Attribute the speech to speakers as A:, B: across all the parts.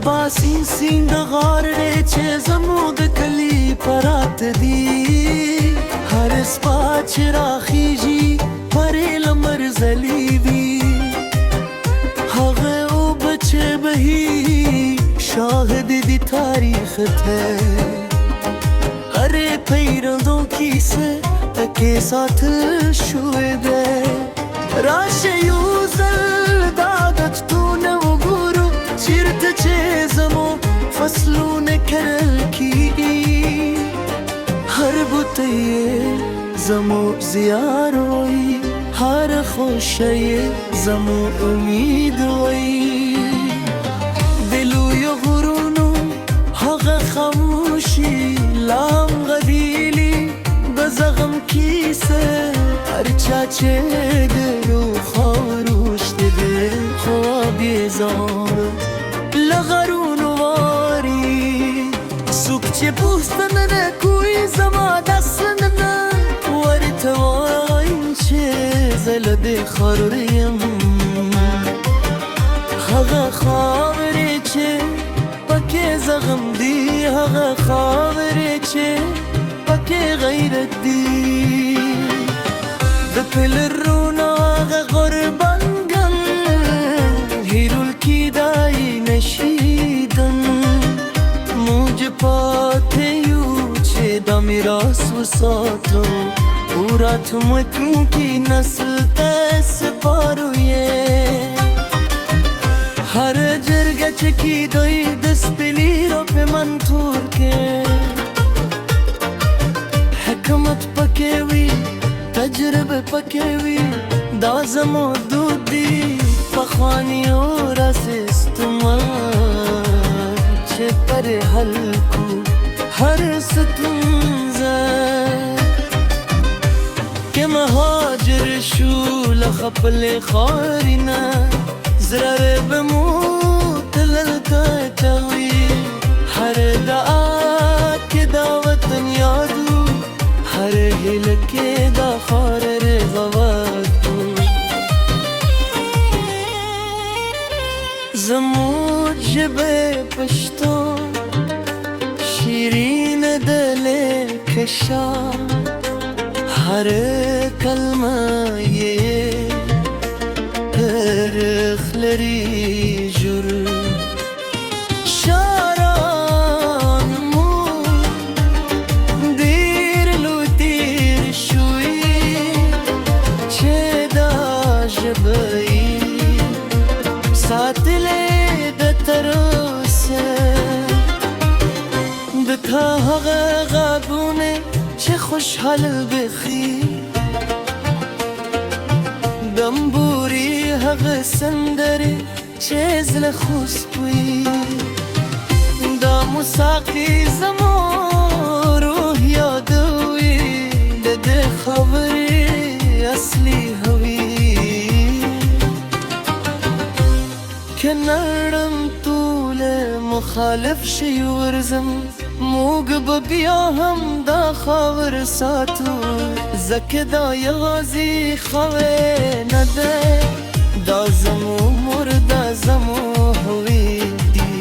A: باسین سین د غار دی چې زموږ د کلي پرات دي هر سپا چې راخیږي پرې لمر ځلیږي هغه اوبه چې بهیږي شاهد دي تاریخ ته هرې پیرندو کیسه پکې ساتل شوې ده راشه یو ځل دا ګچتونه وګورو چیرته چې زموږ فصلونه کرل کیږي هر بوټی یې زموږ زیار وایي هر خوشه یې زموږ امید وایي د لویو غرونو هغه خاموشي لا هم غږیږي د زغم کیسه هر چا چې د خاورو شته دی خواب یې زار له غرونو واري څوک چې پوښتنه نه کوي زما دست نه ورته وایم چې زه له دې ښار یم هغه خاورې چې پکې زغم دی هغه خاورې چې پکې غیرت دی د پلرونو هغه غربنګن هیرول کیدای نشیدن موږ پاتې یو چې دا میراث وساتو او راتلونکي نسل ته سپارو یې هر جرګه چې کیدای د سپینې روپې منتور کې حکمت پکې وي تجربه پکې وي دا زموږ دود دی پخوانیو راستمال چې پر حل کو هر ستونزه که مهاجر شو له خپلې خاورې نه زړه به مو تلل کټوي هر دعا کې دا وطن یادو هر هیله کې دا خاور رضاوت زموږ ژبه پښتو شیرین د لیکشا هر کلمه یې تاریخ لري ژور ساتلې د تروسه د تا هغه غابونه چې خوشحال بخي دمبوري هغه سندرې چې زله خوشبوي دا موسیقي زمو روح یادوي د دې خبرې اصلي کنړم توله مخالف شي ورزم موږ به بیا هم دا خاور ساتو ځکه دا یوازې خاوره نه ده دا زموږ مور دا زموږ هویت دی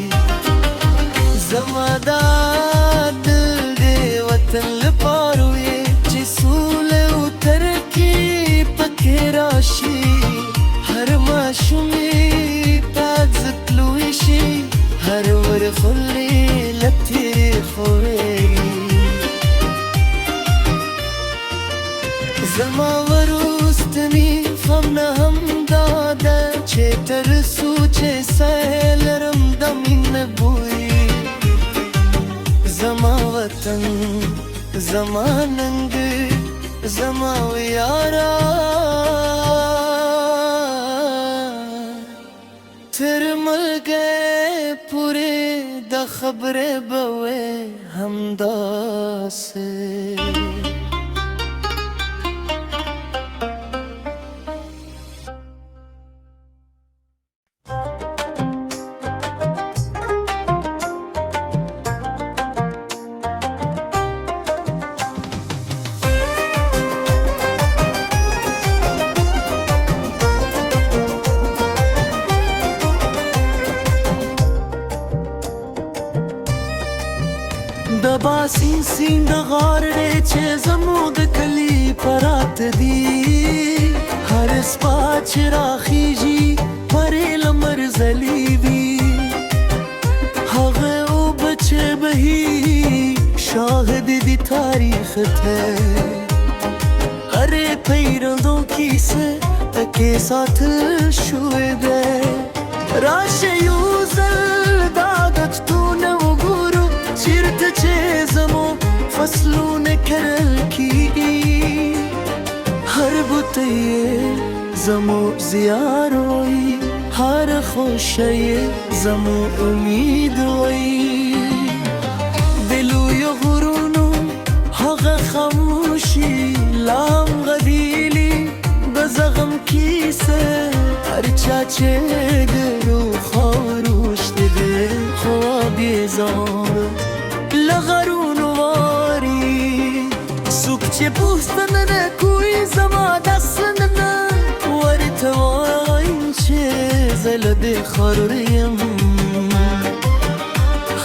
A: زما دا دل دی وطن لپاره وي چې سوله او ترقي پکې راشي هر ماشوم هر ورخلی لتی خوری زما وروستنی فمنا هم داده چه ترسو چه سیلرم دمین بوی زما وطن زما ننگ زما ویارا تر ملګه پوره د خبره به همداسه غار دی چې زموږ د کلي پرات دي هر سپا چې راخیږي پرې لمر ځلیږي هغه اوبه چې بهي شاهد دي تاریخ ته هرې پیرندو کیسه پکې ساتل شوې ده راشه یو ځل دا عادتونه وګورو چیرته چې زموږ فصلونه کرل کیږي هر بوټی یې زموږ زیار وي هر خوښه یې زموږ امید وي د لویو غرونو هغه خاموشي لا هم غږیږي د زغم کیسه هر چا چې د روح خاورو شته دی خواب یې زار له غرونو واري څوک چې پوښتنه نه کوي زما داسې نه ورته وایم چې زه له دې ښار یم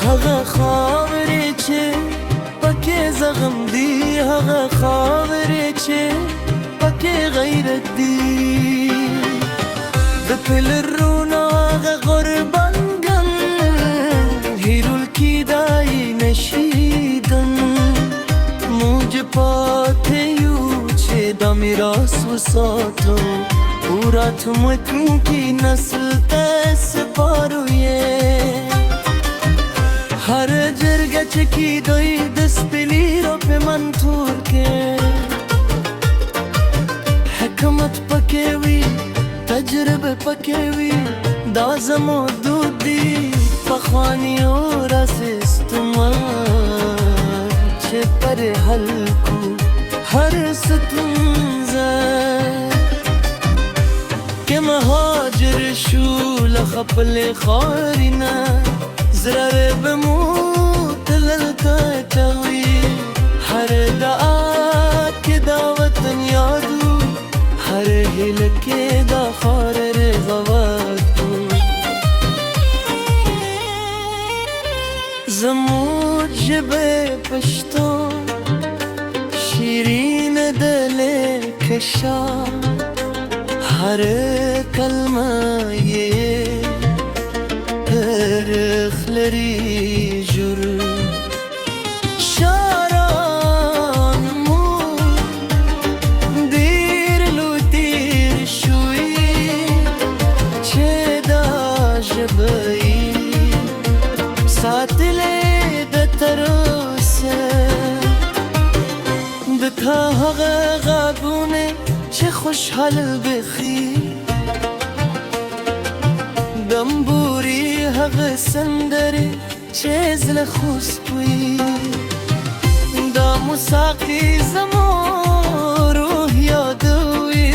A: هغه خاورې چې پکې زغم دی هغه خاورې چې پکې غیرت دی د پلرونو هغه غربنګن هیرول کیدای نشیدن موږ پاتې یو چې دا میراث وساتو راتلونکي نسل ته سپارو یې هر جرګه چې کیدای د سپینې روپې منتور کې حکمت پکې وي تجربه پکې وي دا زموږ دود دی پخوانیو راستمال چې پر حل کو هر ستونزه که مهاجر شو له خپل ښاري نه زړه به مو تلل کټوي هر دعا کې دا وطن یادو هر هیله کې دا ښار رضاوت زموږ ژبه پښتو شیرین د لیکشا هر کلمه یې تاریخ لري ژور شاران مو ډېر لوی تېر شوي چې دا ژبه یې ساتلې ده تر اوسه د تا هغه غږونه چې خوشحال بخي دمبوري هغه سندرې چې زړه خوشبوي دا موسیقي زمو روح یادوي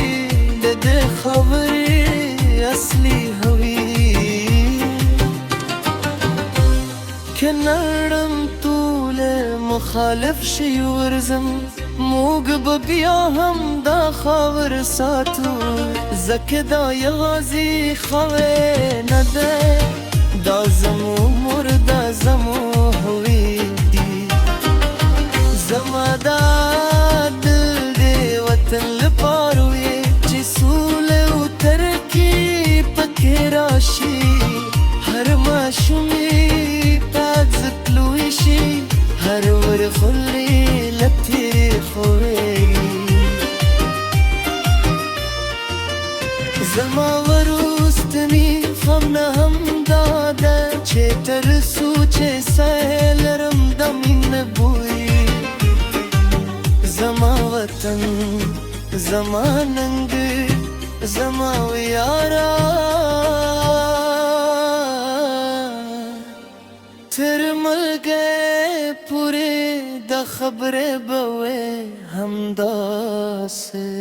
A: د دې خبرې اصلي هوي که نړم ټوله مخالف شي ورځم موږ به بیا هم دا خاور ساتو ځکه دا یوازې خاور نه ده دا زموږ مور دا زموږ هویت دی زما دا دل دی وطن لپاره وي چې سوله او ترقي پکې راشي هر ماشوم یې پاک زکلوی شي هر ورغلې لپې خوږېږي زما وروستنی غم نه هم دا ده چې تر څو چې ساه لرم د مینې بوی زما وطن زما ننګ زما ویاره تر مرګه پورې د خبرې به وې همداسې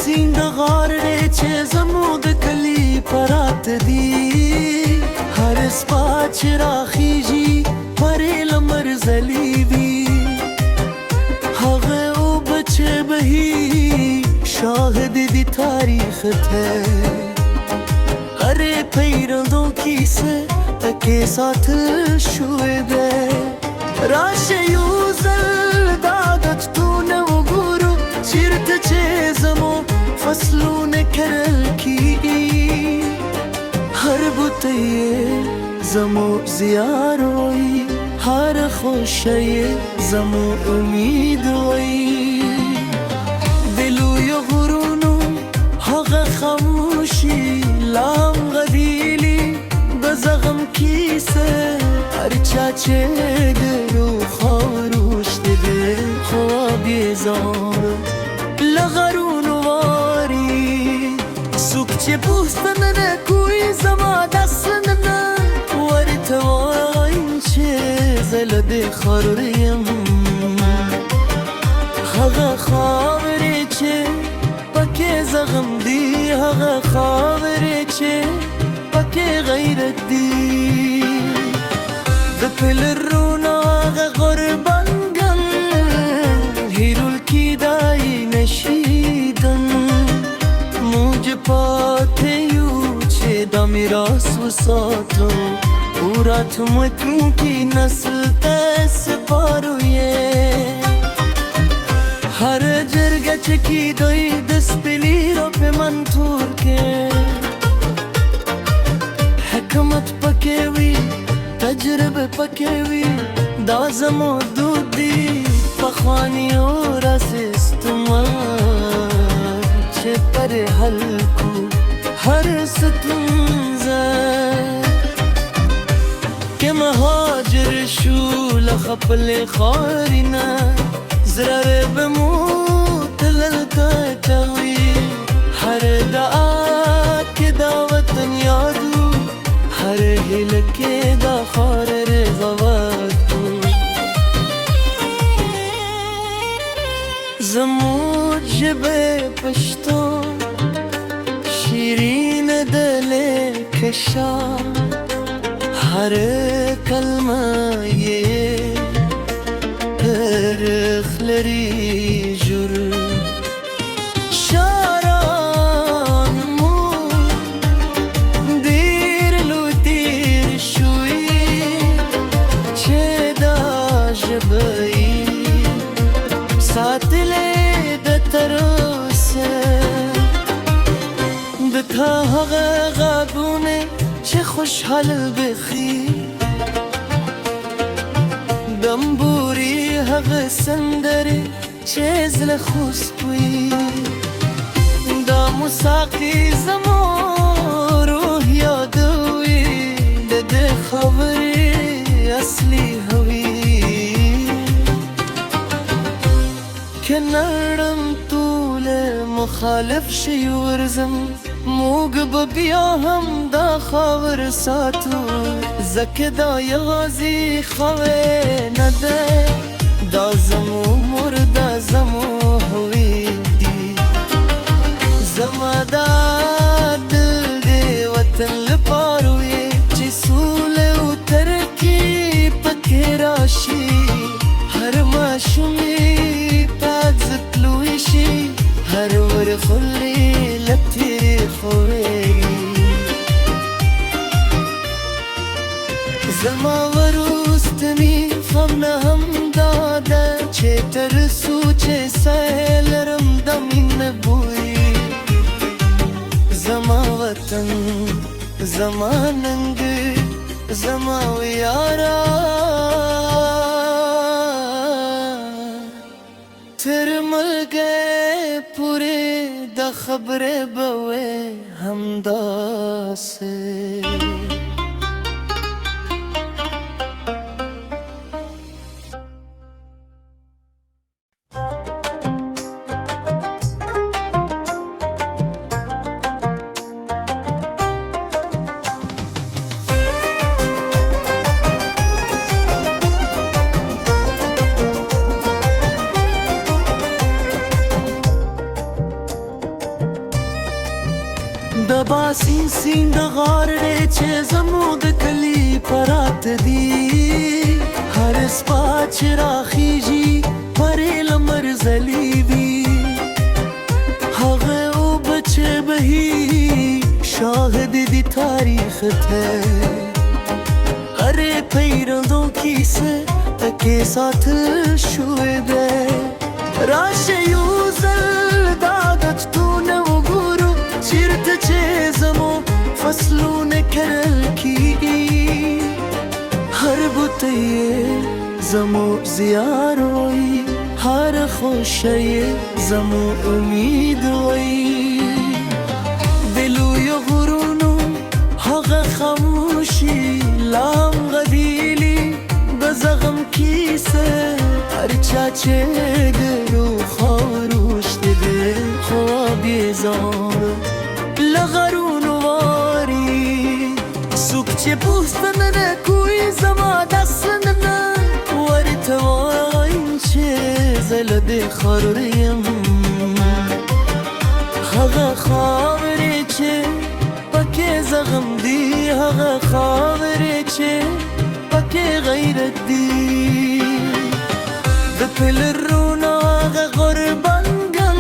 A: سینګ غار دی چې زموږ د کلي پراته دي هر سپا چې راخیږي پرې لمر ځلیږي هغه اوبه چې بهي شاهد دي تاریخ ته هرې پیرندو کیسه پکې ساتل شوې ده راشه یو ځل دا ګچتونه وګورو چیرته چې زموږ فصلونه کرل کیږي هر بوټی یې زموږ زیار وایي هر خوشه یې زموږ امید وایي د لویو غرونو هغه خاموشي لام غدیلي د زغم کیسه هر چا چې د روح خاروشته دی خواب یې زار له غرونو واري څوک چې پوښتنه نه کوي زما داسې نه ورته وایم چې زه له دې خاورو یم هغه خاورې چې پکې زغم دی هغه خاورې چې پکې غیرت دی د پلرونو هغه غربنګن هیرول کیدای نشیدن موږ پاتې یو چې دا میراث وساتو او راتلونکي نسل ته سپارو یې هر جرګه چې کیدای د سپینې روپې منتور کې حکمت پکې وي تجربه پکې وي دا زموږ دود دي پخوانیو راستمال چې پر حل کو هر ستونزه که مهاجر شو له خپلې خاورې نه زړه به مو تلل ته چوي هر دعا کې دا وطن یادو هر هیله کې دا خاور رضاوت زموږ ژبه پښتو شیرین د لیکشا هر کلمه یې تاریخ لري ژور شاران مو ډېر لوی تېر شوي چې دا ژبه یې ساتلې د تر اوسه د تا هغه غږونه چې خوشحال بخي دمبوري هغه سندرې چې زړه خوشبوي دا موسیقي زمو روح یادوي د دې خبرې اصلي هوي که نړم ټول مخالف شي ورځم موږ به بیا هم دا خاور ساتو ځکه دا یوازې خاور نه ده دا زموږ مور دا زموږ هویت دي زما دا دل دی وطن لپاره وي چې سوله او ترقي پکې راشي هر ماشوم یې پاک زتلوي شي هر ورخلي لتیرې خوږېږي زما وروستني غم نه همدا ده چې تر څو چې ساه لرم د مینې بوی زما وطن زما ننګ زما ویاره تر مرګه پورې د خبرې به وې همداسې سین سین د غار دی چې زموږ د کلي پرات دي هر سپا چې راخیږي پرې لمر ځلیږي هغه اوبه چې بهي شاهد دي تاریخ ته هرې پیرندو کیسه پکې ساتل شوې ده راشه یو ځل دا ګچتونه وګورو چیرته چې زموږ فصلونه کرل کیږي هر بوټی یې زموږ زیار وایي هر خوشه یې زموږ امید وایي د لویو غرونو هغه خاموشي لا هم غږیږي د زغم کیسه هر چا چې د روح خاروشته دی خواب یې زاړه له غرونو واري څوک چې پوښتنه نه کوي زما داسې نه ورته وایم چې زه له دې خاورې یم هغه خاورې چې پکې زغم دی هغه خاورې چې پکې غیرت دی د پلرونو هغه غربنګن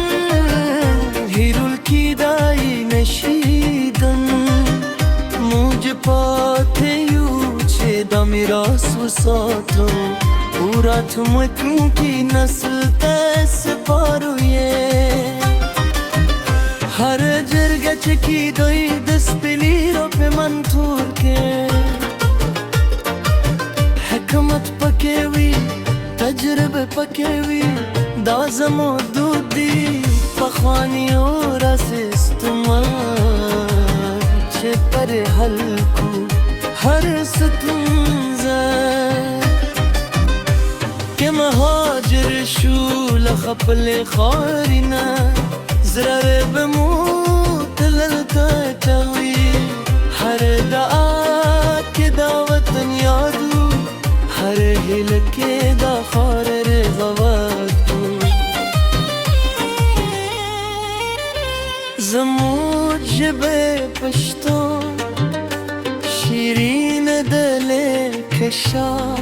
A: هیرول کیدای نشیدن موږ پاتې یو چې دا میراث وساتو او راتلونکي نسل ته سپارو یې هر جرګه چې کیدای د سپینې روپې منتور کې حکمت پکې وي تجربه پکې وي دا زموږ دود دي پخوانیو راستمال چې پر حل کو هر ستونزه که مهاجر شو له خپلې خاورې نه زړه به مو تلل ته وي هر دعا کې دا وطن یادو هر هیله کې دا خاور رضاوت زموږ ژبه پښتو شیرین د لیک شاه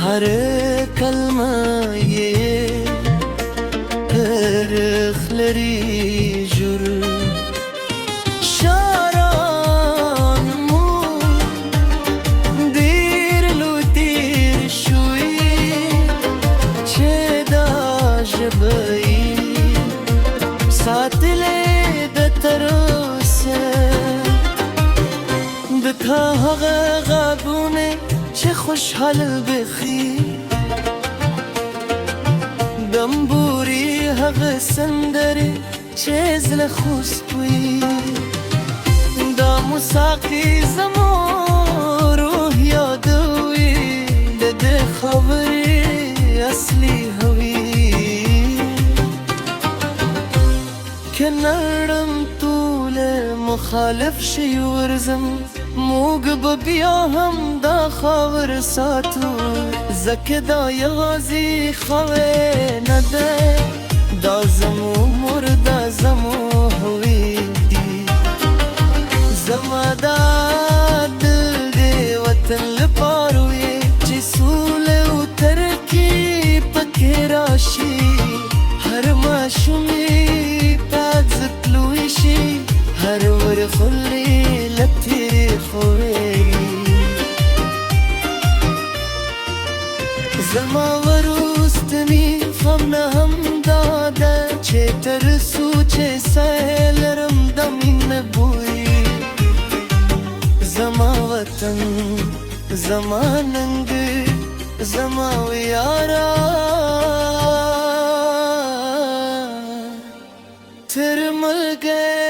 A: هر کلمه یې تاریخ لري ژور شاعران مو ډېر لوی تېر شوي چې دا ژبه یې ساتلې ده تر اوسه د تا هغه غږونه چې خوشحال بخي دمبوري هغه سندرې چې زړه خوشبوي دا موسیقي زمو روح یادوي د دې خبرې اصلي هوي که نړم ټوله مخالف شي ورځم موږ به بیا هم دا خاور ساتو ځکه دا یوازې خاور نه ده دا زموږ مور دا زموږ هویت دي زما دا دل دی وطن لپاره وي چې سوله او ترقي پکې راشي هر ماشوم یې پاک زتلوي شي هر ورخلي لتیرې خوږېږي زما وروستني غم نه همدا ده چې تر څو چې ساه لرم د مینې بوی زما وطن زما ننګ زما ویاره تر ملګری